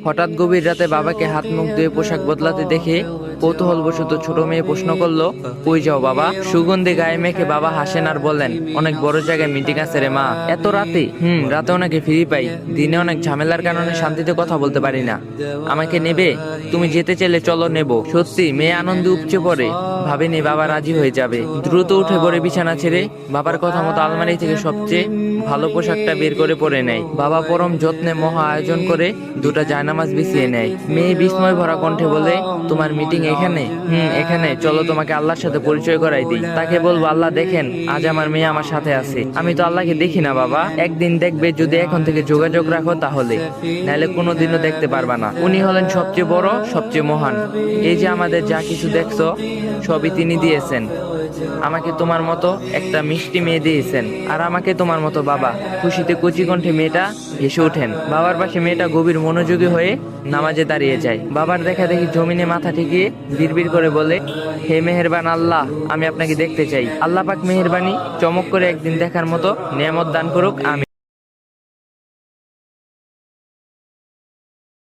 হঠাৎ গভীর রাতে বাবাকে হাত মুখ ধুয়ে পোশাক বদলাতে দেখে কৌতূহলবশত ছোট মেয়ে প্রশ্ন করলো, কই যাও বাবা? সুগন্ধি গায়ে মেখে বাবা হাসেন আর বলেন, অনেক বড় জায়গায় মিটিং আছে রে মা। এত রাতে? রাতে অনেকে ফ্রি পাই, দিনে অনেক ঝামেলার কারণে শান্তিতে কথা বলতে পারি না। আমাকে নেবে? তুমি যেতে চাইলে চলো, নেব। সত্যি? মেয়ে আনন্দে উপচে পড়ে, ভাবেনি বাবা রাজি হয়ে যাবে। দ্রুত উঠে পড়ে বিছানা ছেড়ে বাবার কথা মতো আলমারি থেকে সবচেয়ে ভালো পোশাকটা বের করে পরে নেয়। বাবা পরম যত্নে মহা আয়োজন করে দুটা জায়নামাজ বিছিয়ে নেয়। মেয়ে বিস্ময় ভরা কণ্ঠে বলে, তোমার মিটিং এখানে? এখানে। চলো তোমাকে আল্লাহর সাথে পরিচয় করাই দিই। তাকে বলবো, আল্লাহ দেখেন, আজ আমার মেয়ে আমার সাথে আছে। আমি তো আল্লাহকে দেখি না বাবা। একদিন দেখবে, যদি এখন থেকে যোগাযোগ রাখো তাহলে, নাহলে কোনোদিনও দেখতে পারবা না। উনি হলেন সবচেয়ে বড়, সবচেয়ে মহান। এই যে আমাদের যা কিছু দেখছো, সবই তিনি দিয়েছেন। আমাকে তোমার মতো একটা মিষ্টি মেয়ে দিয়েছেন, আর আমাকে তোমার মতো বাবা। খুশিতে কচি কণ্ঠে মেয়েটা হেসে ওঠেন। বাবার পাশে মেয়েটা গভীর মনোযোগী হয়ে নামাজে দাঁড়িয়ে যায়। বাবার দেখা দেখি জমিনে মাথা ঠেকিয়ে বিড়বিড় করে বলে, হে মেহেরবান আল্লাহ, আমি আপনাকে দেখতে চাই। আল্লাহ পাক মেহেরবানি চমক করে একদিন দেখার মতো নেয়ামত দান করুক, আমিন।